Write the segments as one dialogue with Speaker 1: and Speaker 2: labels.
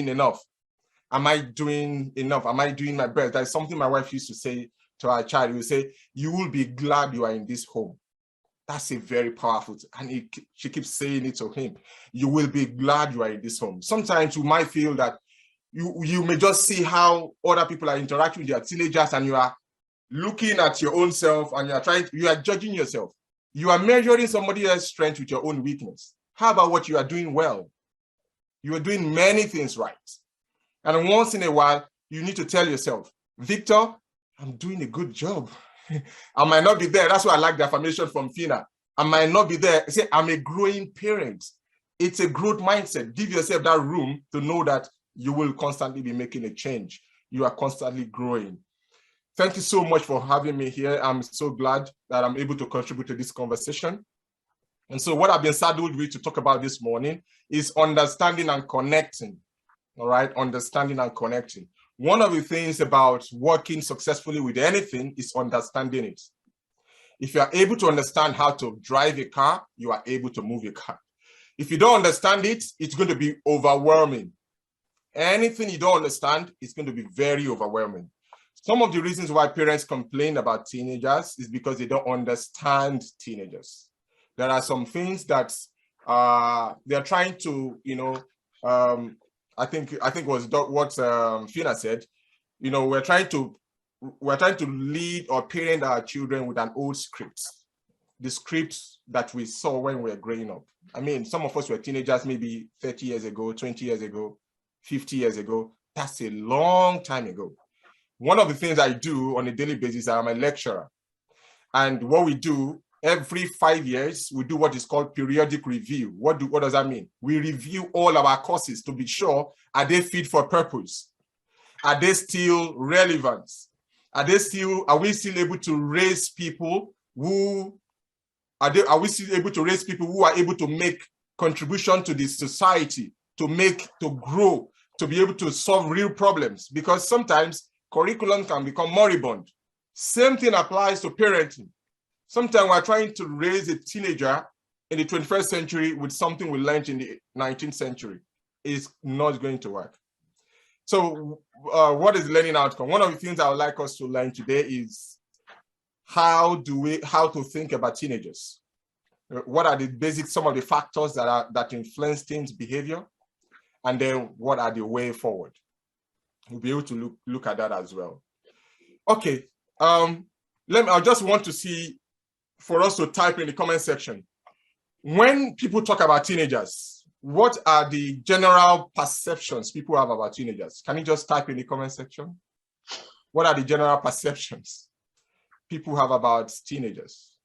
Speaker 1: enough? Am I doing enough? Am I doing my best? That's something my wife used to say to our child. He would say, you will be glad you are in this home. That's a very powerful, and she keeps saying it to him. You will be glad you are in this home. Sometimes you might feel that you may just see how other people are interacting with their teenagers, and you are looking at your own self, and you are judging yourself. You are measuring somebody else's strength with your own weakness. How about what you are doing well? You are doing many things right. And once in a while, you need to tell yourself, Victor, I'm doing a good job. I might not be there. That's why I like the affirmation from Fina. I might not be there. Say, I'm a growing parent. It's a growth mindset. Give yourself that room to know that you will constantly be making a change. You are constantly growing. Thank you so much for having me here. I'm so glad that I'm able to contribute to this conversation. And so what I've been saddled with to talk about this morning is understanding and connecting. All right, understanding and connecting. One of the things about working successfully with anything is understanding it. If you are able to understand how to drive a car, you are able to move a car. If you don't understand it, it's going to be overwhelming. Anything you don't understand is going to be very overwhelming. Some of the reasons why parents complain about teenagers is because they don't understand teenagers. There are some things that they're trying to, I think was what Fina said. We're trying to lead or parent our children with an old script, the script that we saw when we were growing up. I mean, some of us were teenagers maybe 30 years ago, 20 years ago, 50 years ago. That's a long time ago. One of the things I do on a daily basis, I'm a lecturer. And what we do, every 5 years, we do what is called periodic review. What does that mean? We review all of our courses to be sure, are they fit for purpose? Are they still relevant? Are we still able to raise people who are we still able to raise people who are able to make contribution to the society, to grow, to be able to solve real problems? Because sometimes curriculum can become moribund. Same thing applies to parenting. Sometimes we're trying to raise a teenager in the 21st century with something we learned in the 19th century. It's not going to work. So what is the learning outcome? One of the things I would like us to learn today is how to think about teenagers. What are some of the factors that influence teens' behavior? And then what are the way forward? We'll be able to look at that as well. Okay, I just want to see for us to type in the comment section. When people talk about teenagers, what are the general perceptions people have about teenagers? Can you just type in the comment section? What are the general perceptions people have about teenagers?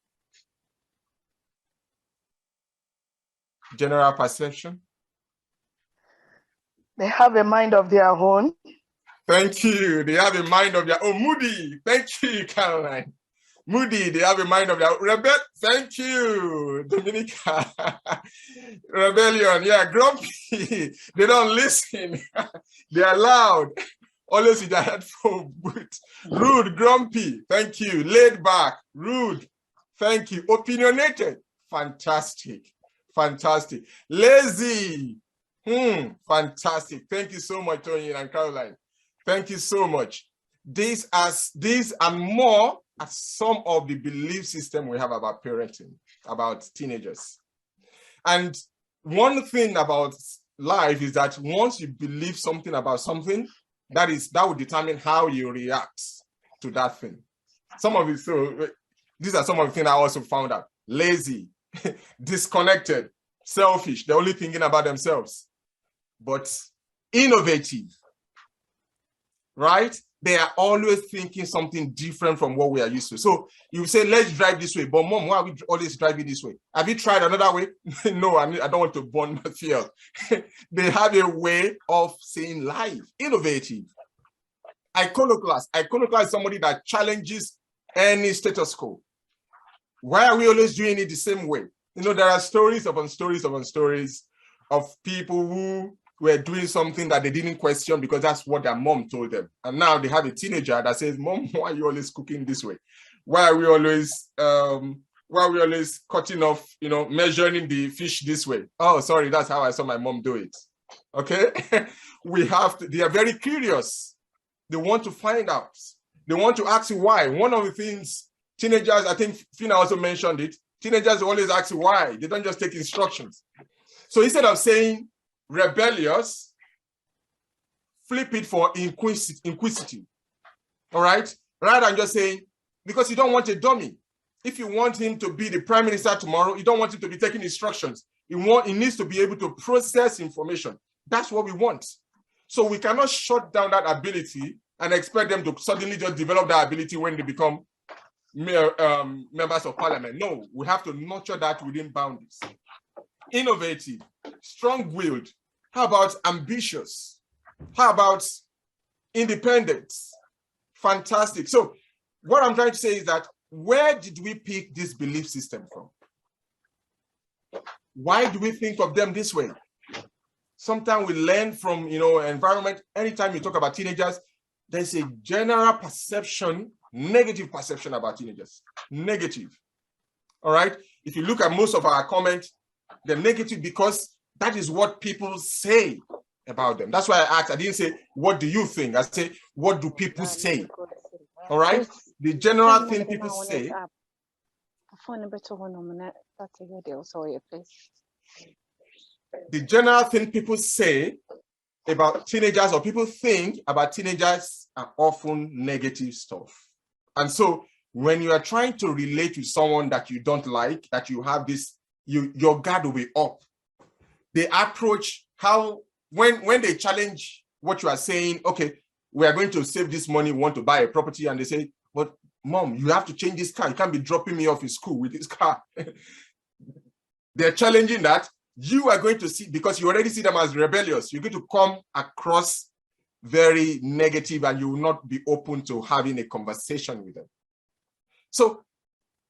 Speaker 1: General perception?
Speaker 2: They have a mind of their own.
Speaker 1: Thank you. They have a mind of their own. Moody. Thank you, Caroline. Moody, they have a mind of their own. Rebel, thank you. Dominica. Rebellion, yeah, grumpy. They don't listen. They are loud. Always with their headphone. Rude, grumpy. Thank you. Laid back. Rude. Thank you. Opinionated. Fantastic. Fantastic. Lazy. Fantastic. Thank you so much, Tony and Caroline. Thank you so much. These are more as some of the belief system we have about parenting, about teenagers. And one thing about life is that once you believe something about something, that will determine how you react to that thing. These are some of the things I also found out. Lazy, disconnected, selfish, they're only thinking about themselves. But innovative, right? They are always thinking something different from what we are used to. So you say, let's drive this way. But mom, why are we always driving this way? Have you tried another way? No, I don't want to burn my fuel. They have a way of seeing life. Innovative. Iconoclast. Iconoclast is somebody that challenges any status quo. Why are we always doing it the same way? There are stories upon stories upon stories of people who were doing something that they didn't question because that's what their mom told them. And now they have a teenager that says, Mom, why are you always cooking this way? Why are we always cutting off, measuring the fish this way? Oh, sorry, that's how I saw my mom do it. Okay, they are very curious. They want to find out. They want to ask you why. One of the things teenagers, I think Fina also mentioned it, teenagers always ask you why. They don't just take instructions. So instead of saying rebellious, flip it for inquisitive. All right? Rather than just saying, because you don't want a dummy. If you want him to be the prime minister tomorrow, you don't want him to be taking instructions. He needs to be able to process information. That's what we want. So we cannot shut down that ability and expect them to suddenly just develop that ability when they become members of parliament. No, we have to nurture that within boundaries. Innovative, strong-willed. How about ambitious? How about independent? Fantastic. So what I'm trying to say is that where did we pick this belief system from? Why do we think of them this way? Sometimes we learn from, environment. Anytime you talk about teenagers, there's a general perception, negative perception about teenagers. Negative. All right? If you look at most of our comments, they're negative because that is what people say about them. That's why I asked. I didn't say, what do you think? I say, what do people say? All right? The general thing people say. The general thing people say about teenagers, or people think about teenagers, are often negative stuff. And so when you are trying to relate with someone that you don't like, that you have this, your guard will be up. They approach when they challenge what you are saying, okay, we are going to save this money, we want to buy a property, and they say, but mom, you have to change this car. You can't be dropping me off in school with this car. They're challenging that. You are going to see, because you already see them as rebellious, you're going to come across very negative, and you will not be open to having a conversation with them. So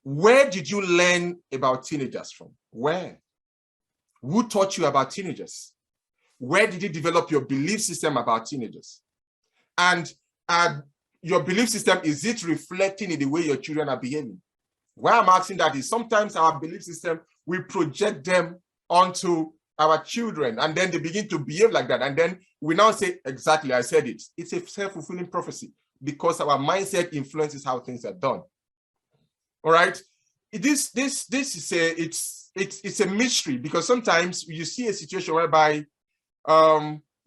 Speaker 1: where did you learn about teenagers from? Where? Who taught you about teenagers? Where did you develop your belief system about teenagers? And your belief system, is it reflecting in the way your children are behaving? Why I'm asking that is sometimes our belief system, we project them onto our children, and then they begin to behave like that. And then we now say, exactly, I said it. It's a self-fulfilling prophecy, because our mindset influences how things are done. All right. This is it's a mystery, because sometimes you see a situation whereby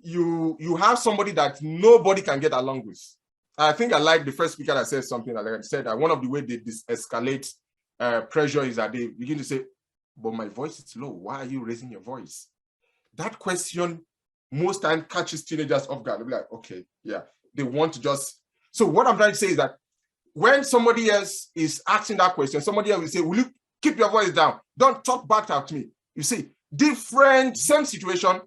Speaker 1: you have somebody that nobody can get along with. I think I like the first speaker that said something like I said, that one of the ways they escalate pressure is that they begin to say, but my voice is low. Why are you raising your voice? That question most times catches teenagers off guard. They'll be like, okay, yeah. They want to just. So what I'm trying to say is that when somebody else is asking that question, somebody else will say, will you keep your voice down? Don't talk back at me. You see, same situation,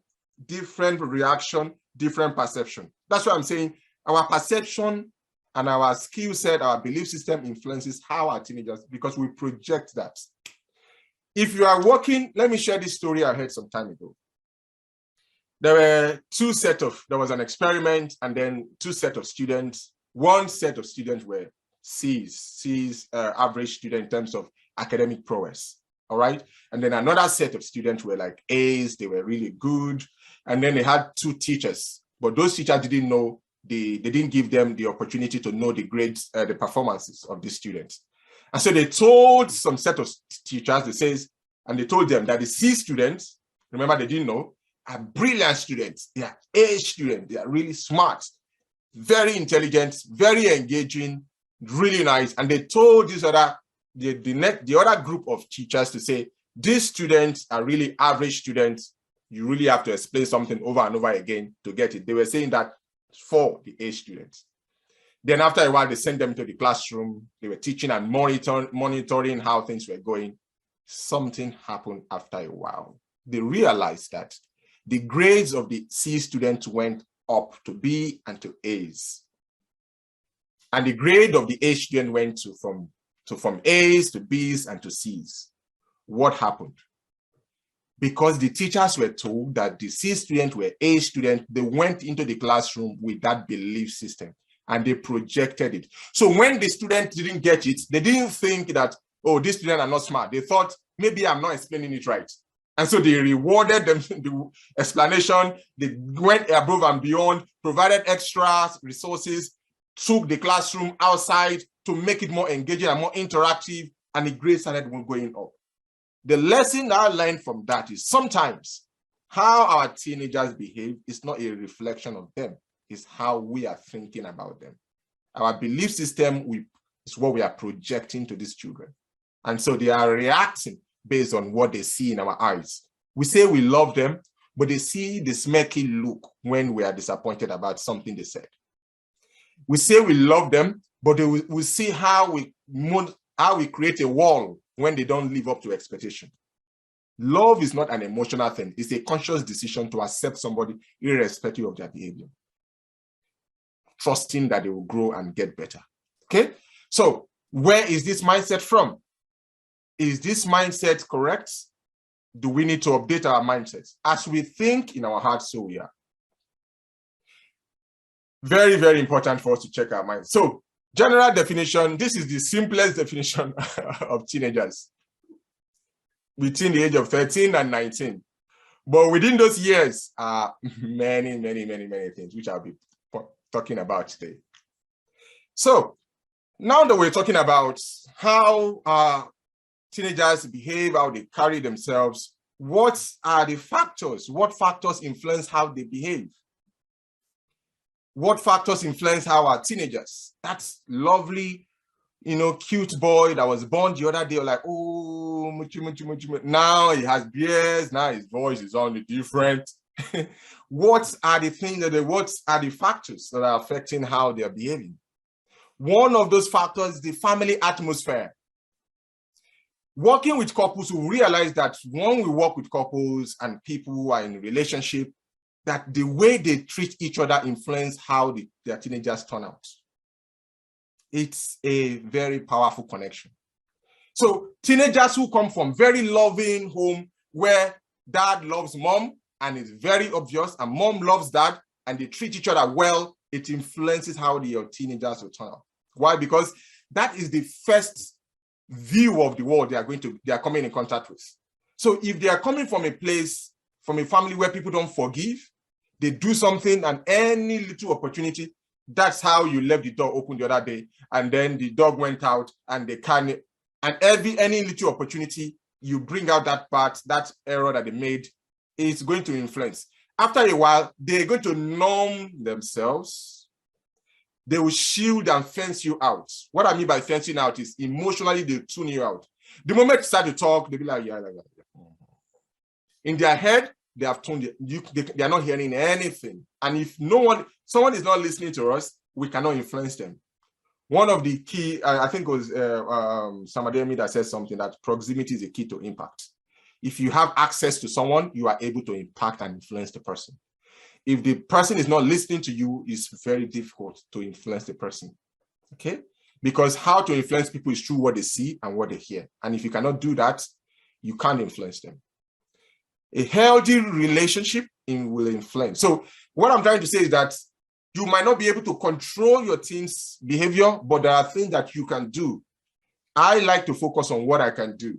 Speaker 1: different reaction, different perception. That's why I'm saying our perception and our skill set, our belief system influences how our teenagers, because we project that. If you are working, let me share this story I heard some time ago. There was an experiment, and then two sets of students. One set of students were C's, average student in terms of academic prowess. All right. And then another set of students were like A's, they were really good. And then they had two teachers, but those teachers didn't know, they didn't give them the opportunity to know the grades, the performances of the students. And so they told some set of teachers, they told them that the C students, remember they didn't know, are brilliant students. They are A students. They are really smart, very intelligent, very engaging, really nice. And they told the other group of teachers to say, these students are really average students. You really have to explain something over and over again to get it. They were saying that for the A students. Then after a while, they sent them to the classroom. They were teaching and monitoring how things were going. Something happened after a while. They realized that the grades of the C students went up to B and to A's. And the grade of the A student went from A's to B's and to C's. What happened? Because the teachers were told that the C students were A students, they went into the classroom with that belief system and they projected it. So when the students didn't get it, they didn't think that, oh, these students are not smart. They thought, maybe I'm not explaining it right. And so they rewarded them the explanation. They went above and beyond, provided extra resources, took the classroom outside to make it more engaging and more interactive, and the grades started going up. The lesson I learned from that is sometimes how our teenagers behave is not a reflection of them, it's how we are thinking about them. Our belief system is what we are projecting to these children. And so they are reacting based on what they see in our eyes. We say we love them, but they see the smirky look when we are disappointed about something they said. We say we love them, but they will see how we create a wall when they don't live up to expectation. Love is not an emotional thing. It's a conscious decision to accept somebody irrespective of their behavior, trusting that they will grow and get better. Okay? So where is this mindset from? Is this mindset correct? Do we need to update our mindsets? As we think in our hearts, so we are. Very, very important for us to check our minds. So general definition, this is the simplest definition of teenagers between the age of 13 and 19. But within those years are many, many, many, many things, which I'll be talking about today. So now that we're talking about how teenagers behave, how they carry themselves, what are the factors? What factors influence how they behave? What factors influence how our teenagers? That's lovely, cute boy that was born the other day, like, oh, now he has beards, now his voice is only different. What are the factors that are affecting how they're behaving? One of those factors is the family atmosphere. Working with couples, we realize that when we work with couples and people who are in a relationship, that the way they treat each other influence how their teenagers turn out. It's a very powerful connection. So teenagers who come from very loving home where dad loves mom and it's very obvious, and mom loves dad, and they treat each other well, it influences how your teenagers will turn out. Why? Because that is the first view of the world they are coming in contact with. So if they are coming from a place, from a family where people don't forgive, they do something and any little opportunity, that's how you left the door open the other day, and then the dog went out and they can't, and any little opportunity, you bring out that error that they made, it's going to influence. After a while, they're going to numb themselves. They will shield and fence you out. What I mean by fencing out is emotionally they tune you out. The moment you start to talk, they'll be like, yeah. In their head, they have tuned you. They are not hearing anything. And if someone is not listening to us, we cannot influence them. One of the key, I think it was Samademi that said something, that proximity is a key to impact. If you have access to someone, you are able to impact and influence the person. If the person is not listening to you, it's very difficult to influence the person, okay? Because how to influence people is through what they see and what they hear. And if you cannot do that, you can't influence them. A healthy relationship will influence. So what I'm trying to say is that you might not be able to control your team's behavior, but there are things that you can do. I like to focus on what I can do,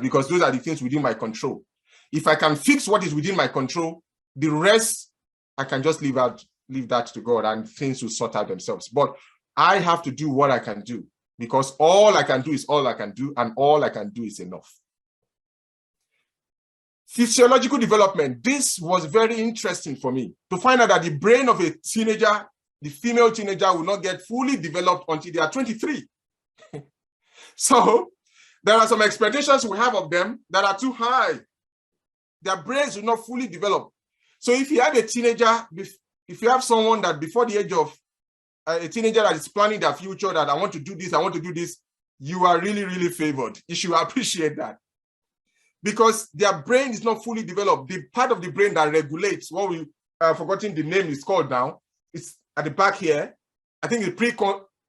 Speaker 1: because those are the things within my control. If I can fix what is within my control, the rest, I can just leave that to God and things will sort out themselves. But I have to do what I can do, because all I can do is all I can do, and all I can do is enough. Physiological development. This was very interesting for me to find out that the brain of a teenager, the female teenager, will not get fully developed until they are 23. So there are some expectations we have of them that are too high. Their brains will not fully develop. So if you have a teenager, if you have someone that before the age of a teenager that is planning their future, that I want to do this, you are really, really favored. You should appreciate that. Because their brain is not fully developed. The part of the brain that regulates, what we forgotten the name is called now, it's at the back here. I think it's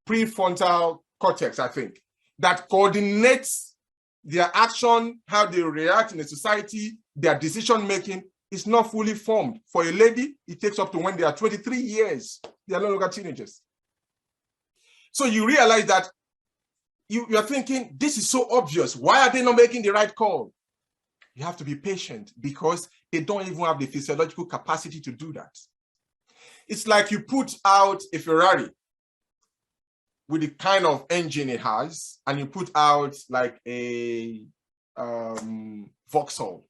Speaker 1: prefrontal cortex, I think, that coordinates their action, how they react in a society, their decision making is not fully formed. For a lady, it takes up to when they are 23 years. They are no longer teenagers. So you realize that you're thinking, this is so obvious. Why are they not making the right call? You have to be patient because they don't even have the physiological capacity to do that. It's like you put out a Ferrari with the kind of engine it has, and you put out like a Vauxhall,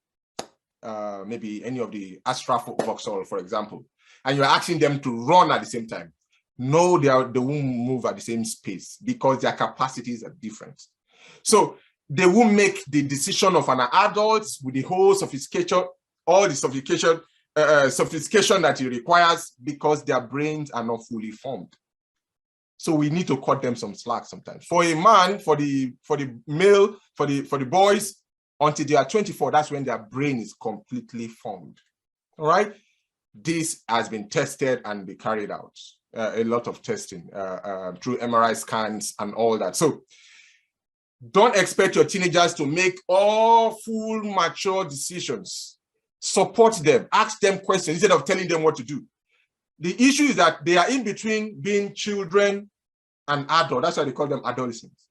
Speaker 1: maybe any of the Astra Vauxhall, for example, and you're asking them to run at the same time. No, they won't move at the same space because their capacities are different. So they will make the decision of an adult with the whole sophistication, all the sophistication that it requires because their brains are not fully formed. So we need to cut them some slack sometimes. For a man, for the male, for the boys, until they are 24, that's when their brain is completely formed. All right. This has been tested and be carried out. A lot of testing through MRI scans and all that. So don't expect your teenagers to make all full mature decisions. Support them, ask them questions instead of telling them what to do. The issue is that they are in between being children and adults. That's why they call them adolescents.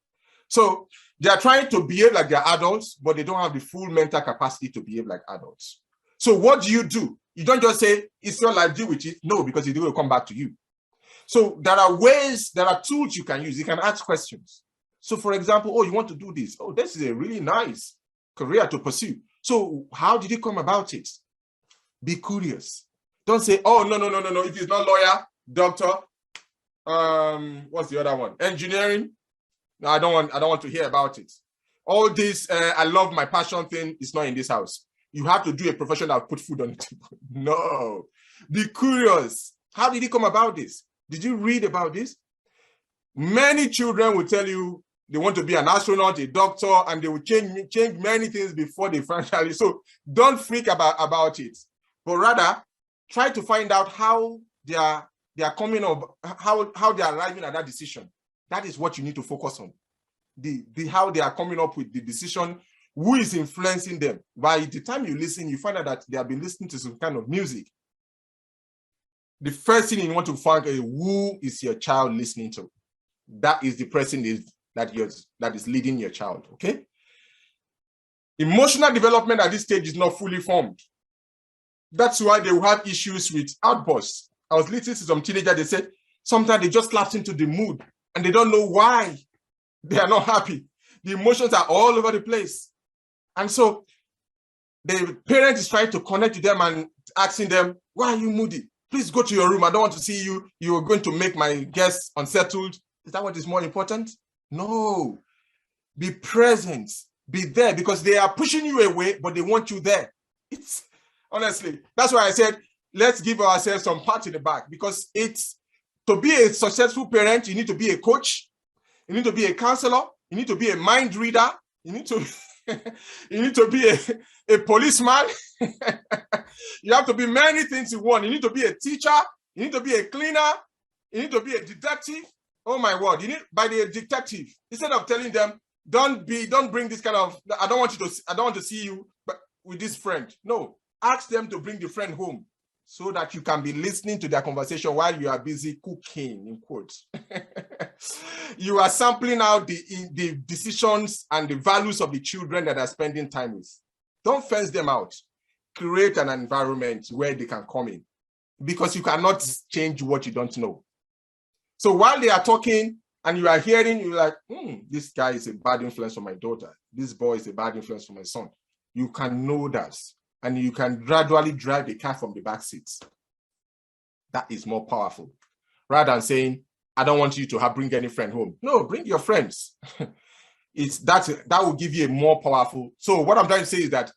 Speaker 1: So they are trying to behave like they're adults, but they don't have the full mental capacity to behave like adults. So what do? You don't just say, it's your life, deal with it. No, because it will come back to you. So there are ways, there are tools you can use. You can ask questions. So for example, oh, you want to do this? Oh, this is a really nice career to pursue. So how did you come about it? Be curious. Don't say, oh, no. If it's not lawyer, doctor, what's the other one? Engineering. No, I don't want to hear about it. All this, I love my passion thing is not in this house. You have to do a profession that will put food on the table. No. Be curious. How did he come about this? Did you read about this? Many children will tell you they want to be an astronaut, a doctor, and they will change many things before they finally. So don't freak about it, but rather try to find out how they are coming up, how they are arriving at that decision. That is what you need to focus on. How they are coming up with the decision, who is influencing them. By the time you listen, you find out that they have been listening to some kind of music. The first thing you want to find is who is your child listening to. That is the person that is leading your child, okay? Emotional development at this stage is not fully formed. That's why they will have issues with outbursts. I was listening to some teenagers, they said, sometimes they just lapse into the mood and they don't know why they are not happy. The emotions are all over the place. And so the parent is trying to connect to them and asking them, why are you moody? Please go to your room. I don't want to see you. You are going to make my guests unsettled. Is that what is more important? No. Be present. Be there because they are pushing you away, but they want you there. It's honestly, that's why I said, let's give ourselves some pat in the back because it's to be a successful parent, you need to be a coach. You need to be a counselor. You need to be a mind reader. You need to, you need to be a policeman. You have to be many things in one. You need to be a teacher. You need to be a cleaner. You need to be a detective. Oh my word! You need by the detective instead of telling them, don't bring this kind of. I don't want to see you, but with this friend. No, ask them to bring the friend home so that you can be listening to their conversation while you are busy cooking, in quotes. You are sampling out the decisions and the values of the children that are spending time with. Don't fence them out. Create an environment where they can come in because you cannot change what you don't know. So while they are talking and you are hearing, you're like, this guy is a bad influence on my daughter. This boy is a bad influence on my son. You can know that. And you can gradually drive the car from the back seats. That is more powerful. Rather than saying, I don't want you to bring any friend home. No, bring your friends. That will give you a more powerful. So what I'm trying to say is that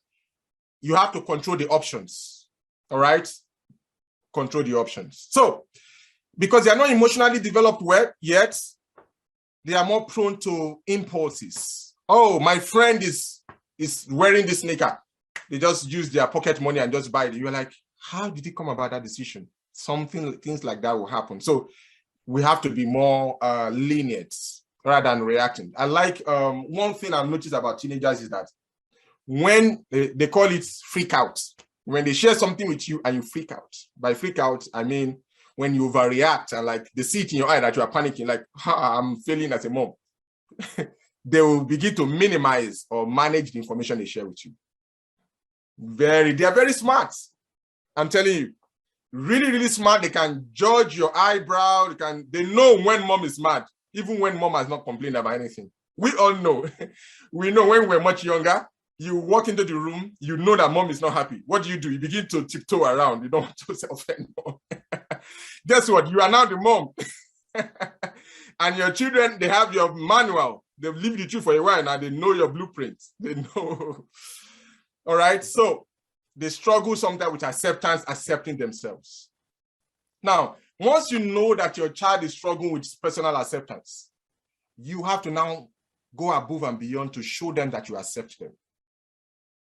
Speaker 1: you have to control the options. All right? Control the options. So, because they are not emotionally developed yet, they are more prone to impulses. Oh, my friend is wearing this sneaker. They just use their pocket money and just buy it. You're like, how did it come about that decision? Things like that will happen. So we have to be more lenient rather than reacting. I like one thing I've noticed about teenagers is that when they call it freak out, when they share something with you and you freak out. By freak out, I mean when you overreact and like they see it in your eye that you are panicking, like, I'm failing as a mom. They will begin to minimize or manage the information they share with you. They are very smart. I'm telling you, really, really smart. They can judge your eyebrow. They know when mom is mad, even when mom has not complained about anything. We all know. We know when we're much younger, you walk into the room, you know that mom is not happy. What do? You begin to tiptoe around. You don't want to self-offend mom. Guess what? You are now the mom. And your children, they have your manual. They've lived with you for a while now. They know your blueprint. They know. All right. So they struggle sometimes with accepting themselves. Now, once you know that your child is struggling with personal acceptance, you have to now go above and beyond to show them that you accept them.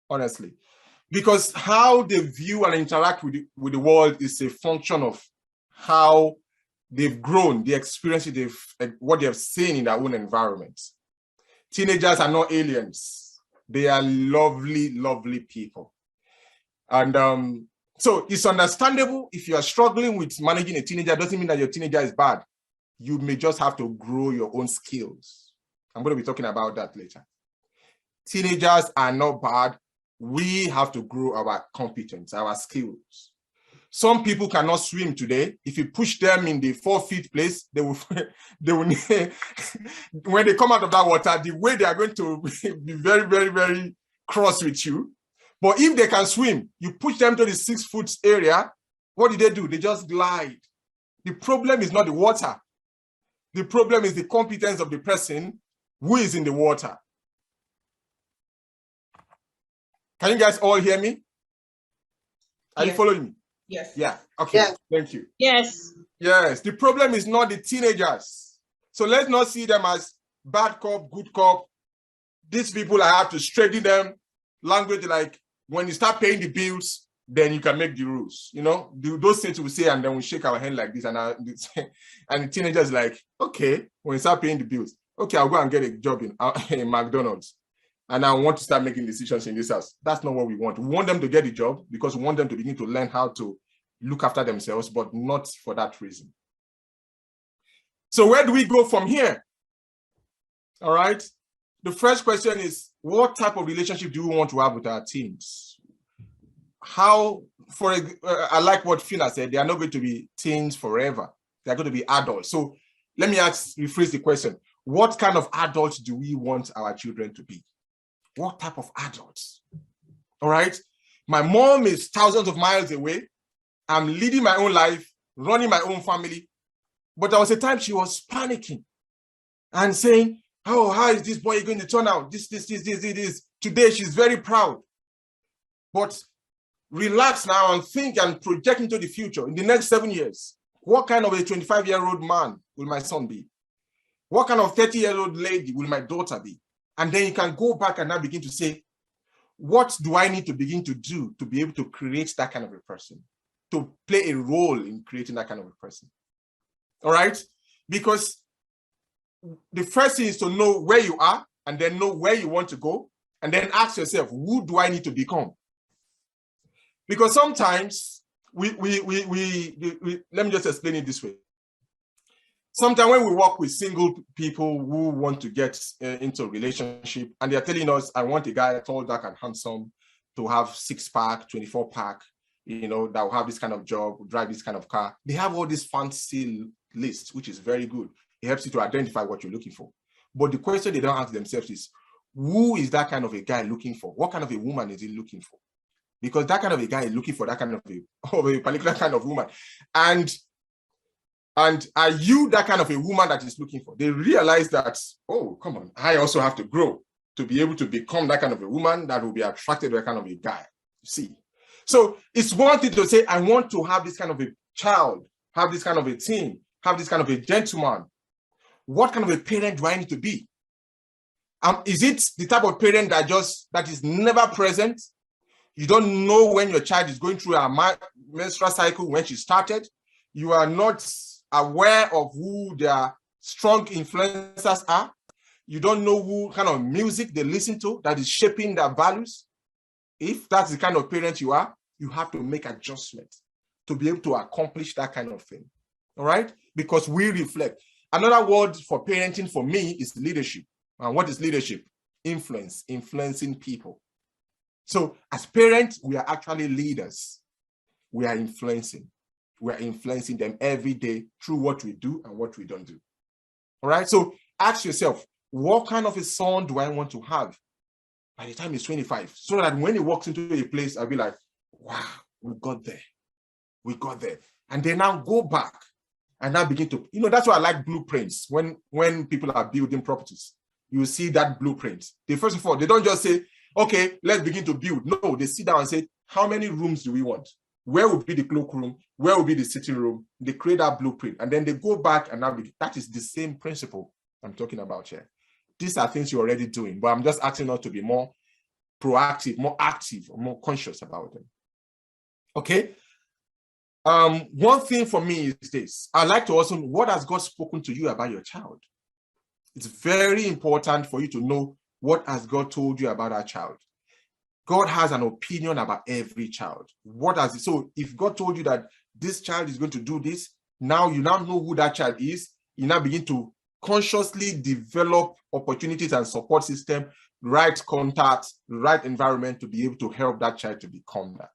Speaker 1: Honestly. Because how they view and interact with the world is a function of how they've grown, the experiences what they've seen in their own environment. Teenagers are not aliens. They are lovely, lovely people. And so it's understandable if you are struggling with managing a teenager, doesn't mean that your teenager is bad. You may just have to grow your own skills. I'm going to be talking about that later. Teenagers are not bad. We have to grow our competence, our skills. Some people cannot swim today. If you push them in the 4 feet place, they will when they come out of that water, the way they are going to be very, very, very cross with you. But if they can swim, you push them to the 6 foot area, what do? They just glide. The problem is not the water. The problem is the competence of the person who is in the water. Can you guys all hear me? Are you following me?
Speaker 3: Yes.
Speaker 1: Yeah. Okay. Yes. Thank you.
Speaker 3: Yes.
Speaker 1: Yes. The problem is not the teenagers. So let's not see them as bad cop, good cop. These people, I have to straighten them. Language like when you start paying the bills, then you can make the rules. You know, those things we say, and then we shake our hand like this, and the teenagers like, okay, when you start paying the bills, okay, I'll go and get a job in McDonald's. And I want to start making decisions in this house. That's not what we want. We want them to get a job because we want them to begin to learn how to look after themselves, but not for that reason. So where do we go from here? All right. The first question is, what type of relationship do we want to have with our teens? I like what Phila said, they are not going to be teens forever. They're going to be adults. So let me rephrase the question. What kind of adults do we want our children to be? What type of adults? All right. My mom is thousands of miles away. I'm leading my own life, running my own family. But there was a time she was panicking and saying, oh, how is this boy going to turn out? This. Today, she's very proud. But relax now and think and project into the future. In the next 7 years, what kind of a 25-year-old man will my son be? What kind of 30-year-old lady will my daughter be? And then you can go back and now begin to say, what do I need to begin to do to be able to create that kind of a person, to play a role in creating that kind of a person? All right? Because the first thing is to know where you are and then know where you want to go and then ask yourself, who do I need to become? Because sometimes let me just explain it this way. Sometimes when we work with single people who want to get into a relationship and they're telling us, I want a guy tall, dark, and handsome to have 6-pack, 24-pack, you know, that will have this kind of job, drive this kind of car. They have all this fancy list, which is very good. It helps you to identify what you're looking for. But the question they don't ask themselves is, who is that kind of a guy looking for? What kind of a woman is he looking for? Because that kind of a guy is looking for that kind of a particular kind of woman. And are you that kind of a woman that is looking for? They realize that, oh, come on, I also have to grow to be able to become that kind of a woman that will be attracted to that kind of a guy. You see? So it's one thing to say, I want to have this kind of a child, have this kind of a teen, have this kind of a gentleman. What kind of a parent do I need to be? Is it the type of parent that is never present? You don't know when your child is going through a menstrual cycle, when she started. You are not aware of who their strong influencers are. You don't know who kind of music they listen to that is shaping their values. If that's the kind of parent you are, you have to make adjustments to be able to accomplish that kind of thing. All right? Because we reflect. Another word for parenting for me is leadership. And what is leadership? Influence, influencing people. So as parents, we are actually leaders. We are influencing. We are influencing them every day through what we do and what we don't do. All right. So ask yourself, what kind of a son do I want to have by the time he's 25? So that when he walks into a place, I'll be like, wow, we got there. We got there. And then now go back and now begin to, that's why I like blueprints. When people are building properties, you see that blueprint. First of all, they don't just say, okay, let's begin to build. No, they sit down and say, how many rooms do we want? Where will be the cloakroom? Where will be the sitting room? They create that blueprint. And then they go back and now that is the same principle I'm talking about here. These are things you're already doing, but I'm just asking us to be more proactive, more active, or more conscious about them. Okay. One thing for me is this. I'd like to also know, what has God spoken to you about your child? It's very important for you to know what has God told you about our child. God has an opinion about every child. So if God told you that this child is going to do this, now you now know who that child is. You now begin to consciously develop opportunities and support system, right contacts, right environment to be able to help that child to become that.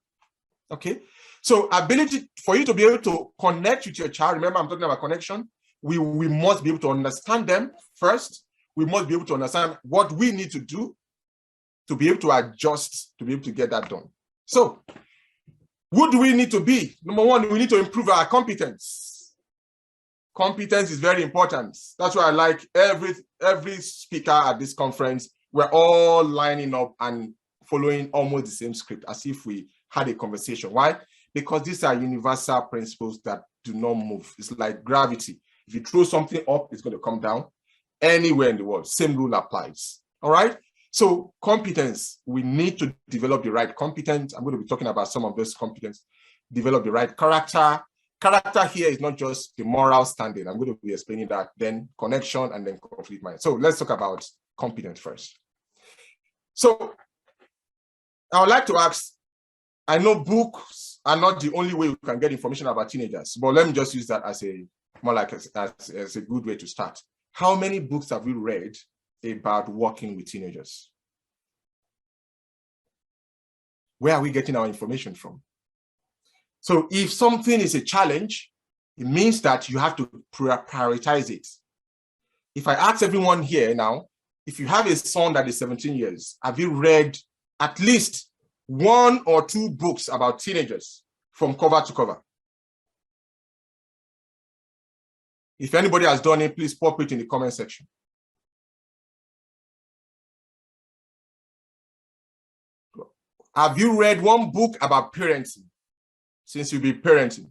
Speaker 1: Okay. So ability for you to be able to connect with your child. Remember, I'm talking about connection. We must be able to understand them first. We must be able to understand what we need to do to be able to adjust, to be able to get that done. So who do we need to be? Number one, we need to improve our competence. Competence is very important. That's why I like every speaker at this conference. We're all lining up and following almost the same script as if we had a conversation. Why? Because these are universal principles that do not move. It's like gravity. If you throw something up, it's going to come down anywhere in the world. Same rule applies. All right. So competence, we need to develop the right competence. I'm going to be talking about some of those competence. Develop the right character. Character here is not just the moral standing. I'm going to be explaining that, then connection, and then conflict mind. So let's talk about competence first. So I would like to ask, I know books are not the only way you can get information about teenagers, but let me just use that as a good way to start. How many books have we read about working with teenagers? Where are we getting our information from? So if something is a challenge, it means that you have to prioritize it. If I ask everyone here now, if you have a son that is 17 years, have you read at least 1 or 2 books about teenagers from cover to cover? If anybody has done it, please pop it in the comment section. Have you read 1 book about parenting since you've been parenting?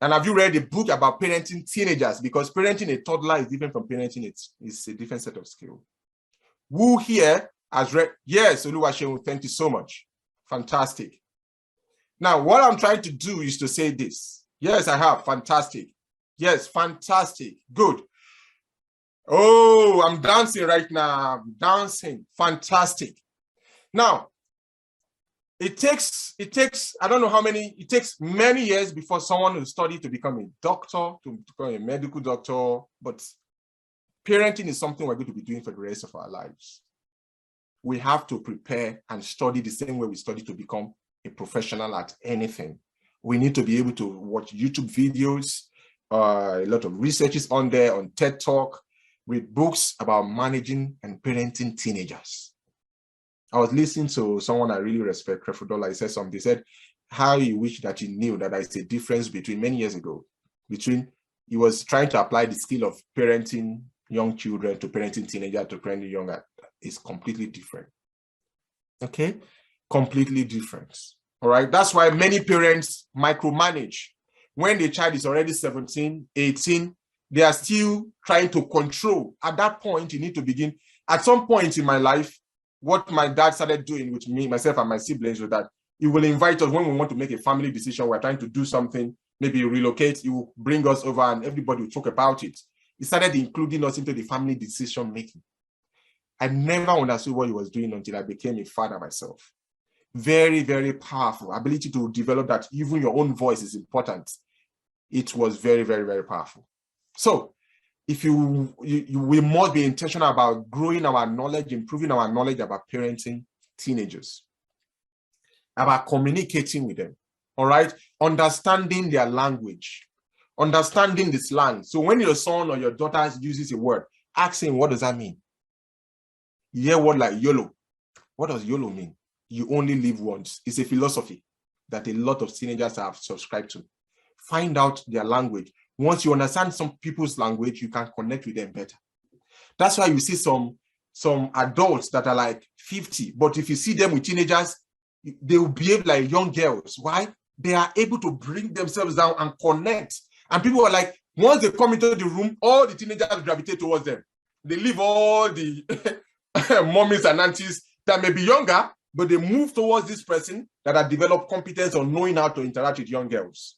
Speaker 1: And have you read a book about parenting teenagers? Because parenting a toddler is different from parenting it's a different set of skills. Who here has read? Yes, Oluwaseun, thank you so much. Fantastic. Now, what I'm trying to do is to say this. Yes, I have. Fantastic. Yes, fantastic. Good. Oh, I'm dancing right now. I'm dancing. Fantastic. Now, it takes, I don't know how many, it takes many years before someone will study to become a doctor, to become a medical doctor, but parenting is something we're going to be doing for the rest of our lives. We have to prepare and study the same way we study to become a professional at anything. We need to be able to watch YouTube videos, a lot of research is on there, on TED Talk, read books about managing and parenting teenagers. I was listening to someone I really respect, Crefudola. He said something. He said how he wished that he knew that there is a difference between many years ago, he was trying to apply the skill of parenting young children to parenting teenagers to parenting younger. It's completely different. Okay? Completely different. All right? That's why many parents micromanage. When the child is already 17, 18, they are still trying to control. At that point, you need to begin. At some point in my life, what my dad started doing with me, myself, and my siblings was that he will invite us when we want to make a family decision. We're trying to do something, maybe relocate. He will bring us over and everybody will talk about it. He started including us into the family decision making. I never understood what he was doing until I became a father myself. Very, very powerful ability to develop that even your own voice is important. It was very, very, very powerful. So if we must be intentional about growing our knowledge, improving our knowledge about parenting teenagers. about communicating with them. All right, understanding their language, understanding the slang. So when your son or your daughter uses a word, ask him, what does that mean? You hear word like YOLO. What does YOLO mean? You only live once. It's a philosophy that a lot of teenagers have subscribed to. Find out their language. Once you understand some people's language, you can connect with them better. That's why you see some adults that are like 50, but if you see them with teenagers, they will behave like young girls. Why? They are able to bring themselves down and connect. And people are like, once they come into the room, all the teenagers gravitate towards them. They leave all the mommies and aunties that may be younger, but they move towards this person that have developed competence on knowing how to interact with young girls.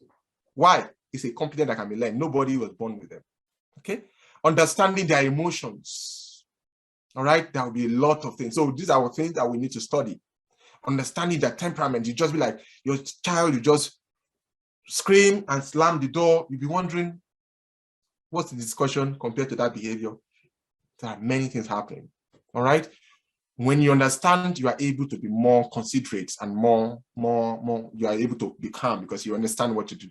Speaker 1: Why? It's a competence that can be learned. Nobody was born with them. Okay? Understanding their emotions. All right? There will be a lot of things. So these are things that we need to study. Understanding their temperament. You just be like, your child, you just scream and slam the door. You'll be wondering, what's the discussion compared to that behavior? There are many things happening. All right? When you understand, you are able to be more considerate and more you are able to be calm because you understand what to do.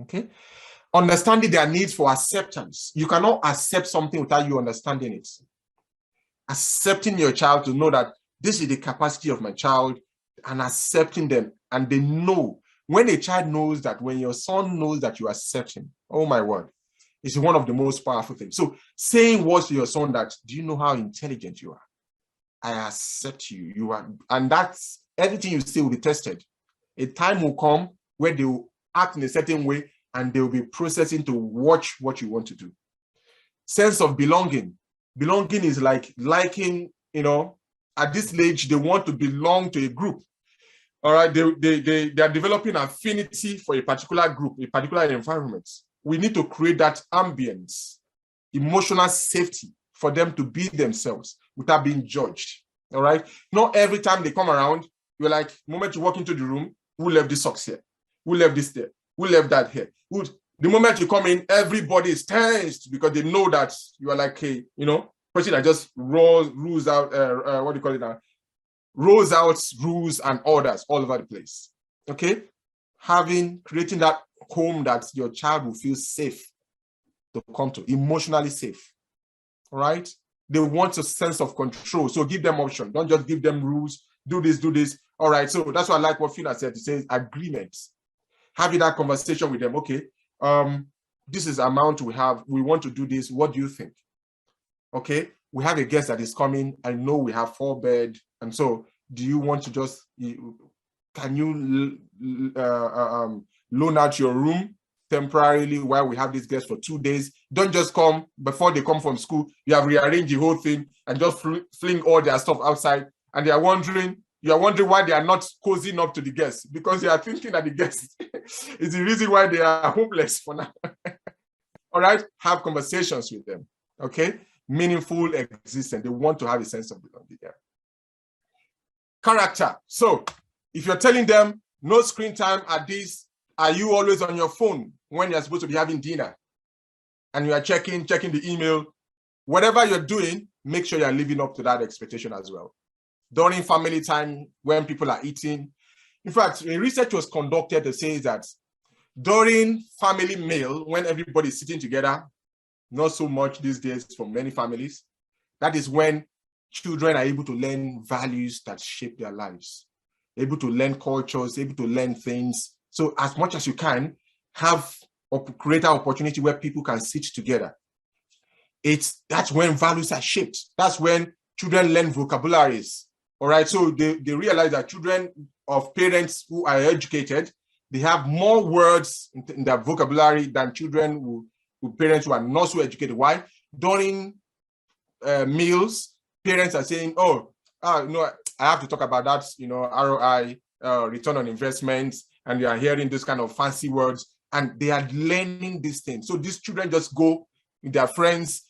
Speaker 1: Okay? Understanding their needs for acceptance. You cannot accept something without you understanding it. Accepting your child to know that this is the capacity of my child and accepting them. And they know, when a child knows that, when your son knows that you accept him, oh my word, it's one of the most powerful things. So saying words to your son that, do you know how intelligent you are? I accept you. You are, and that's everything you say will be tested. A time will come where they will act in a certain way and they will be processing to watch what you want to do. Sense of belonging. Belonging is like liking, you know, at this age, they want to belong to a group. All right, they are developing affinity for a particular group, a particular environment. We need to create that ambience, emotional safety for them to be themselves without being judged. All right. Not every time they come around, you're like, the moment you walk into the room, who left this socks here? Who left this there? Who left that here? The moment you come in, everybody is tensed because they know that you are like a, you know, person that just rules out, what do you call it now? Rolls out rules and orders all over the place. Okay? Creating that home that your child will feel safe to come to, emotionally safe. All right? They want a sense of control. So give them option. Don't just give them rules. Do this, do this. All right. So that's why I like what Phil said. He says agreements. Having that conversation with them. Okay. This is the amount we have. We want to do this. What do you think? Okay. We have a guest that is coming. I know we have 4 beds. And so do you want to just, can you loan out your room temporarily while we have these guests for 2 days? Don't just come before they come from school. You have rearranged the whole thing and just fling all their stuff outside. And they are wondering, you are wondering why they are not cozying up to the guests, because you are thinking that the guests is the reason why they are homeless for now. All right, have conversations with them. Okay, meaningful existence. They want to have a sense of belonging there. Character. So if you're telling them no screen time at this, are you always on your phone when you're supposed to be having dinner and you are checking the email? Whatever you're doing, make sure you're living up to that expectation as well. During family time, when people are eating. In fact, a research was conducted that says that during family meal, when everybody's sitting together, not so much these days for many families, that is when children are able to learn values that shape their lives, able to learn cultures, able to learn things. So as much as you can, have or create an opportunity where people can sit together. That's when values are shaped. That's when children learn vocabularies. All right, so they realize that children of parents who are educated, they have more words in their vocabulary than children who parents who are not so educated. Why? During meals, parents are saying, no, I have to talk about that, ROI, return on investment, and they are hearing this kind of fancy words, and they are learning these things. So these children just go with their friends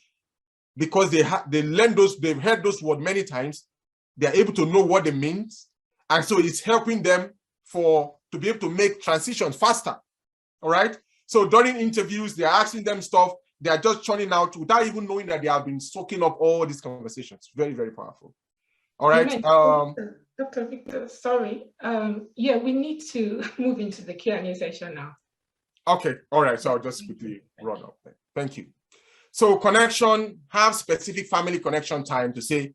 Speaker 1: because they learn they've heard those words many times. They are able to know what they mean, and so it's helping them to be able to make transitions faster. All right. So during interviews, they are asking them stuff. They are just churning out without even knowing that they have been soaking up all these conversations. Very, very powerful. All right.
Speaker 3: Dr. Victor, sorry. Yeah, we need to move into the Q&A session now.
Speaker 1: Okay, all right. So I'll just quickly run up. Thank you. So connection, have specific family connection time to say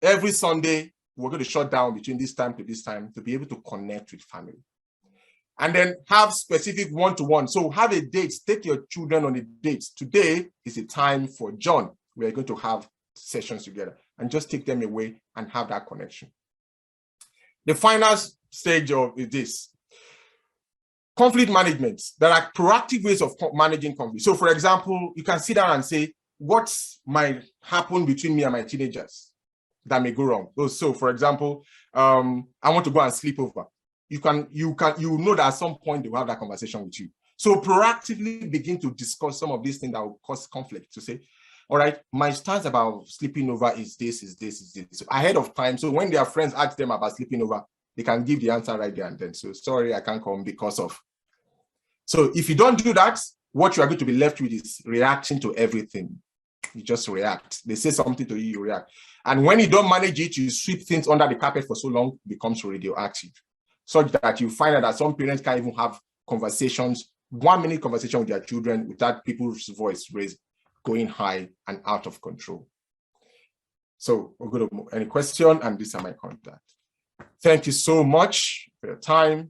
Speaker 1: every Sunday, we're going to shut down between this time to this time to be able to connect with family. And then have specific one-to-one. So have a date, take your children on a date. Today is a time for John. We're going to have sessions together and just take them away and have that connection. The final stage of this, conflict management. There are proactive ways of managing conflict. So for example, you can sit down and say, what might happen between me and my teenagers that may go wrong? So for example, I want to go and sleep over. You know that at some point they will have that conversation with you. So proactively begin to discuss some of these things that will cause conflict to say, all right, my stance about sleeping over is this, is this, is this. So ahead of time. So when their friends ask them about sleeping over, they can give the answer right there and then. So sorry, I can't come because of. So if you don't do that, what you are going to be left with is reaction to everything. You just react. They say something to you, you react. And when you don't manage it, you sweep things under the carpet for so long, it becomes radioactive. Such that you find out that some parents can't even have conversations, 1-minute conversation with their children without people's voice raised, going high and out of control. So we're going to move. Any question? And these are my contact. Thank you so much for your time.